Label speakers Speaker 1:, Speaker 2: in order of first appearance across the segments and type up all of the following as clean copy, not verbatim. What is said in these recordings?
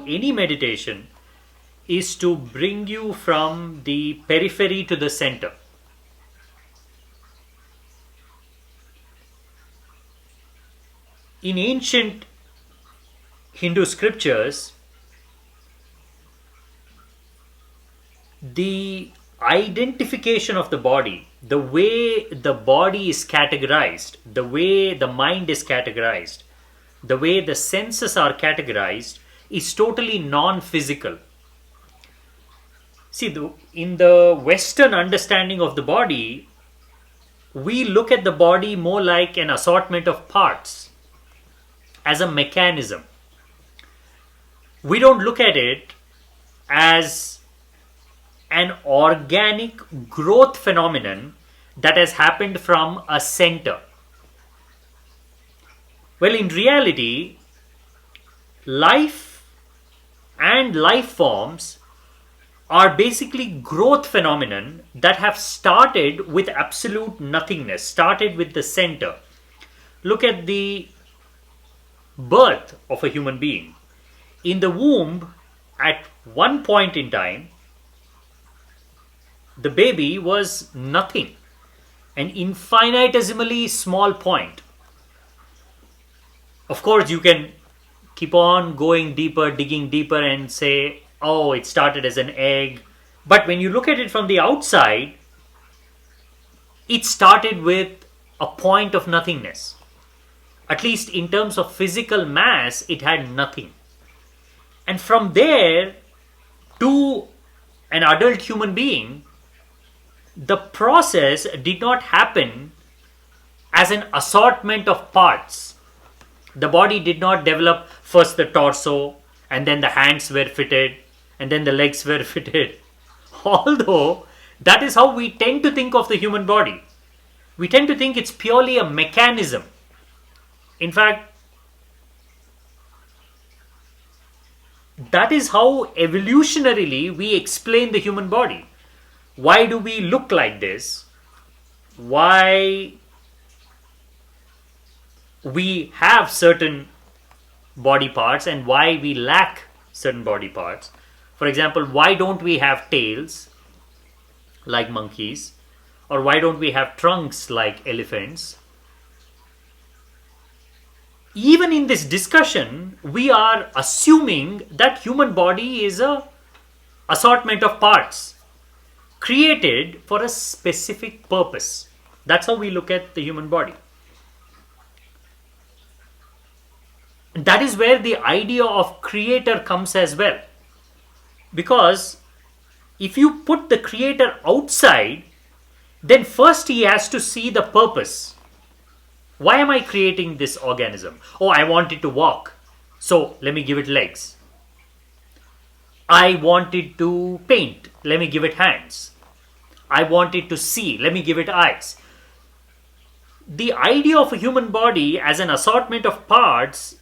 Speaker 1: any meditation is to bring you from the periphery to the center. In ancient Hindu scriptures, the identification of the body, the way the body is categorized, the way the mind is categorized, the way the senses are categorized is totally non-physical. See, in the Western understanding of the body, we look at the body more like an assortment of parts, as a mechanism. We don't look at it as an organic growth phenomenon that has happened from a center. Well, in reality, life and life forms are basically growth phenomenon that have started with absolute nothingness, started with the center. Look at the birth of a human being. In the womb, at one point in time, the baby was nothing, an infinitesimally small point. Of course, you can keep on going deeper, digging deeper and say, oh, it started as an egg. But when you look at it from the outside, it started with a point of nothingness. At least in terms of physical mass, it had nothing. And from there to an adult human being, the process did not happen as an assortment of parts. The body did not develop first the torso, and then the hands were fitted, and then the legs were fitted. Although that is how we tend to think of the human body. We tend to think it's purely a mechanism. In fact, that is how evolutionarily we explain the human body. Why do we look like this? Why we have certain body parts and why we lack certain body parts. For example, why don't we have tails like monkeys? Or why don't we have trunks like elephants? Even in this discussion, we are assuming that human body is a assortment of parts created for a specific purpose. That's how we look at the human body. That is where the idea of creator comes as well. Because if you put the creator outside, then first he has to see the purpose. Why am I creating this organism? Oh, I want it to walk, so let me give it legs. I want it to paint, let me give it hands. I want it to see, let me give it eyes. The idea of a human body as an assortment of parts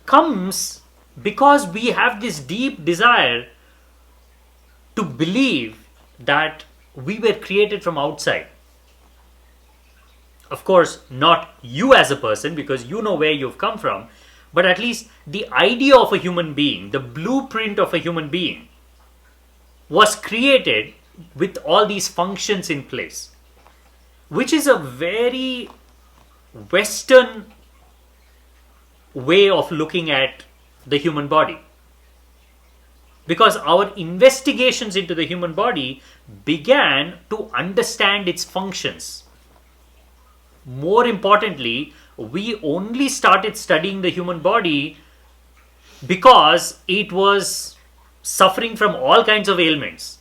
Speaker 1: comes because we have this deep desire to believe that we were created from outside. Of course, not you as a person, because you know where you've come from, but at least the idea of a human being, the blueprint of a human being, was created with all these functions in place, which is a very Western way of looking at the human body. Because our investigations into the human body began to understand its functions. More importantly, we only started studying the human body because it was suffering from all kinds of ailments.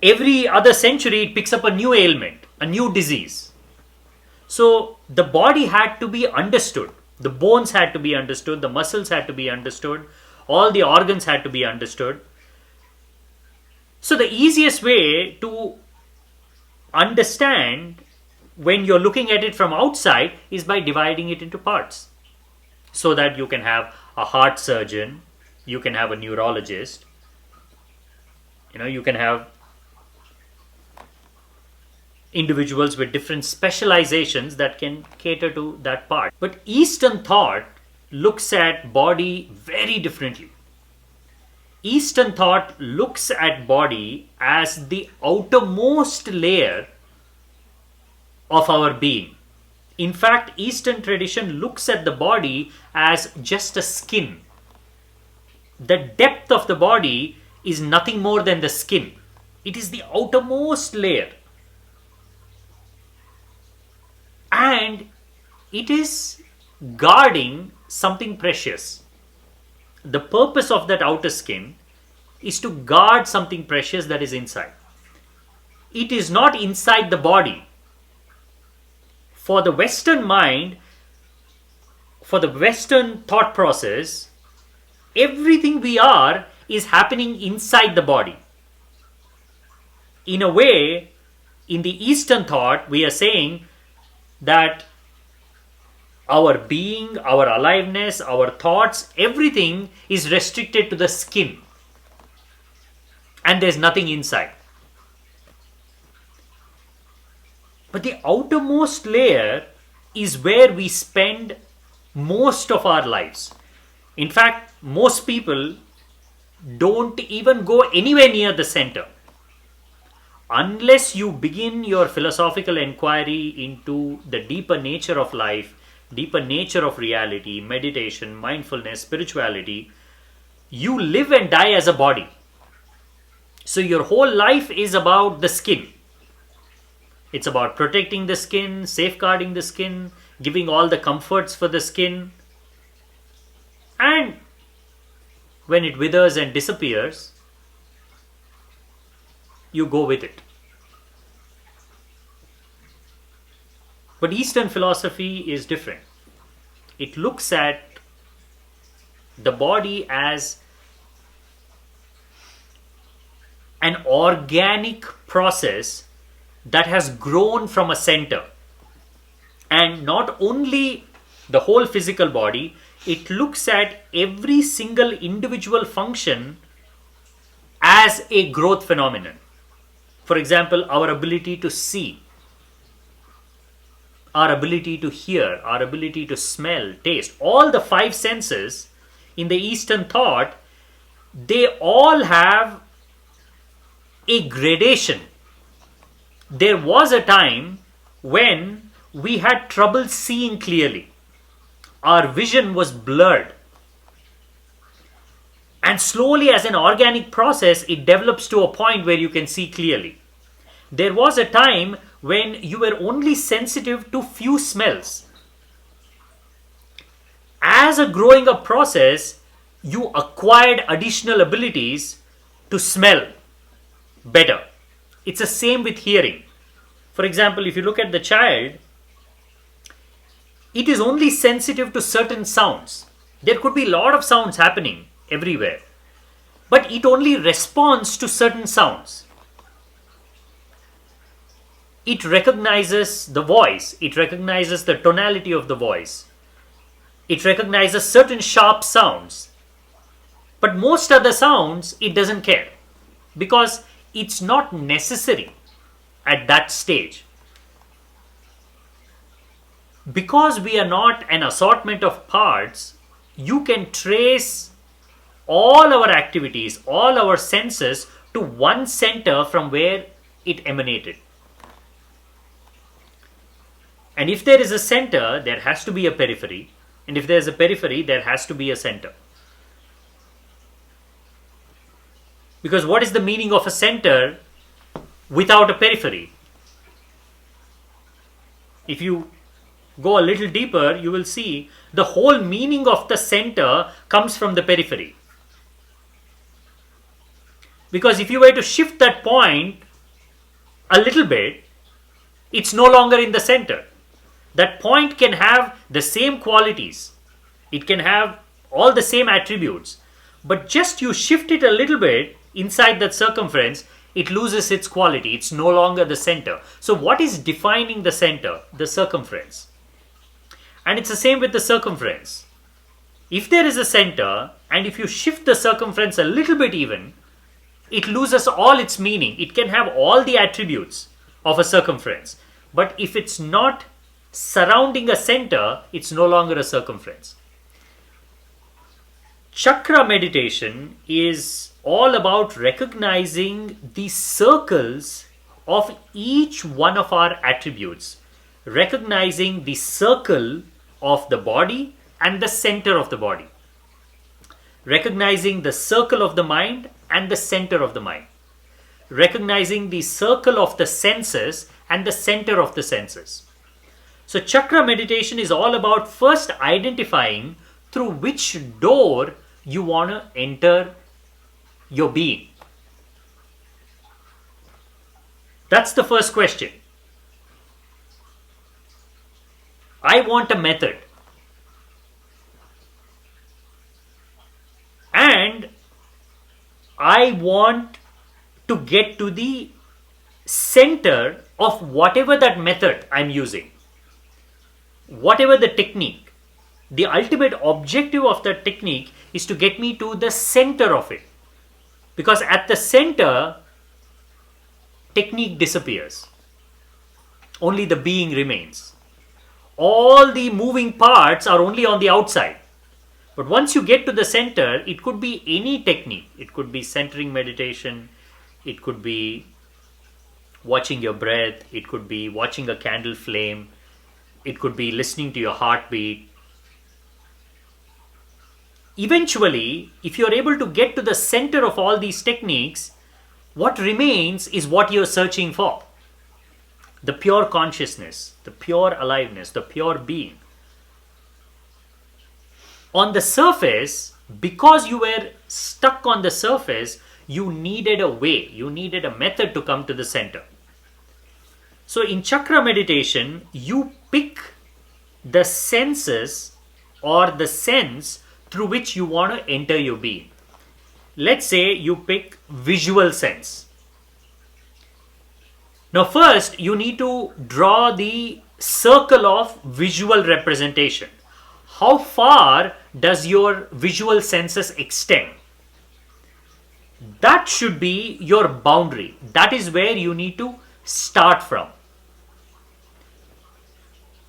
Speaker 1: Every other century, it picks up a new ailment, a new disease. So the body had to be understood. The bones had to be understood. The muscles had to be understood. All the organs had to be understood. So the easiest way to understand when you're looking at it from outside is by dividing it into parts. So that you can have a heart surgeon, you can have a neurologist, you can have individuals with different specializations that can cater to that part. But Eastern thought looks at body very differently. Eastern thought looks at body as the outermost layer of our being. In fact, Eastern tradition looks at the body as just a skin. The depth of the body is nothing more than the skin. It is the outermost layer. And it is guarding something precious. The purpose of that outer skin is to guard something precious that is inside. It is not inside the body. For the Western mind, for the Western thought process, everything we are is happening inside the body. In a way, in the Eastern thought, we are saying that our being, our aliveness, our thoughts, everything is restricted to the skin. And there's nothing inside. But the outermost layer is where we spend most of our lives. In fact, most people don't even go anywhere near the center. Unless you begin your philosophical inquiry into the deeper nature of life, deeper nature of reality, meditation, mindfulness, spirituality, you live and die as a body. So your whole life is about the skin. It's about protecting the skin, safeguarding the skin, giving all the comforts for the skin. And when it withers and disappears, you go with it. But Eastern philosophy is different. It looks at the body as an organic process that has grown from a center. And not only the whole physical body, it looks at every single individual function as a growth phenomenon. For example, our ability to see, our ability to hear, our ability to smell, taste, all the five senses in the Eastern thought, they all have a gradation. There was a time when we had trouble seeing clearly. Our vision was blurred. And slowly, as an organic process, it develops to a point where you can see clearly. There was a time when you were only sensitive to few smells. As a growing up process, you acquired additional abilities to smell better. It's the same with hearing. For example, if you look at the child, it is only sensitive to certain sounds. There could be a lot of sounds happening everywhere, but it only responds to certain sounds. It recognizes the voice, it recognizes the tonality of the voice, it recognizes certain sharp sounds, but most other sounds it doesn't care, because it's not necessary at that stage. Because we are not an assortment of parts, you can trace all our activities, all our senses to one center from where it emanated. And if there is a center, there has to be a periphery. And if there is a periphery, there has to be a center. Because what is the meaning of a center without a periphery? If you go a little deeper, you will see the whole meaning of the center comes from the periphery. Because if you were to shift that point a little bit, it's no longer in the center. That point can have the same qualities. It can have all the same attributes. But just you shift it a little bit inside that circumference, it loses its quality. It's no longer the center. So what is defining the center? The circumference. And it's the same with the circumference. If there is a center, and if you shift the circumference a little bit even, it loses all its meaning. It can have all the attributes of a circumference. But if it's not surrounding a center, it's no longer a circumference. Chakra meditation is all about recognizing the circles of each one of our attributes, recognizing the circle of the body and the center of the body, recognizing the circle of the mind and the center of the mind, recognizing the circle of the senses and the center of the senses. So, chakra meditation is all about first identifying through which door you want to enter your being. That's the first question. I want a method. And I want to get to the center of whatever that method I'm using, whatever the technique. The ultimate objective of that technique is to get me to the center of it. Because at the center, technique disappears. Only the being remains. All the moving parts are only on the outside. But once you get to the center, it could be any technique. It could be centering meditation. It could be watching your breath. It could be watching a candle flame. It could be listening to your heartbeat. Eventually, if you're able to get to the center of all these techniques, what remains is what you're searching for. The pure consciousness, the pure aliveness, the pure being. On the surface, because you were stuck on the surface, you needed a way, you needed a method to come to the center. So in chakra meditation, you pick the senses or the sense through which you want to enter your being. Let's say you pick visual sense. Now first, you need to draw the circle of visual representation. How far does your visual senses extend? That should be your boundary. That is where you need to start from.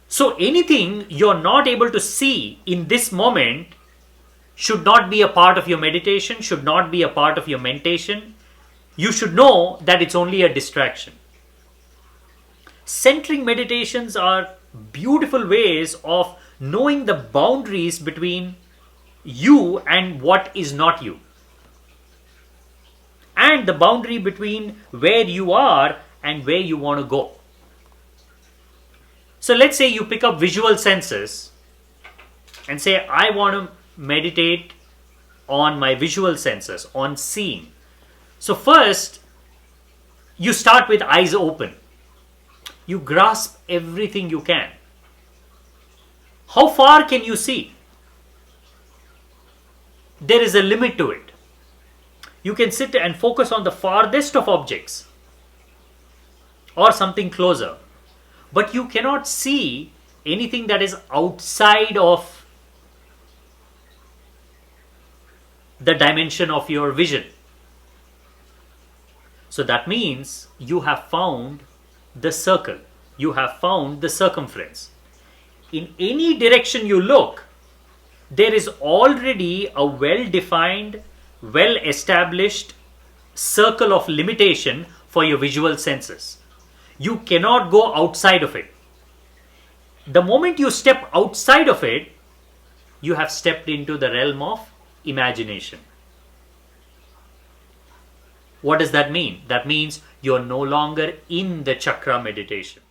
Speaker 1: So anything you're not able to see in this moment should not be a part of your meditation, should not be a part of your mentation. You should know that it's only a distraction. Centering meditations are beautiful ways of knowing the boundaries between you and what is not you, and the boundary between where you are and where you want to go. So let's say you pick up visual senses and say, I want to meditate on my visual senses, on seeing. So first, you start with eyes open. You grasp everything you can. How far can you see? There is a limit to it. You can sit and focus on the farthest of objects or something closer, but you cannot see anything that is outside of the dimension of your vision. So that means you have found the circle, you have found the circumference. In any direction you look, there is already a well-defined, well-established circle of limitation for your visual senses. You cannot go outside of it. The moment you step outside of it, you have stepped into the realm of imagination. What does that mean? That means you're no longer in the chakra meditation.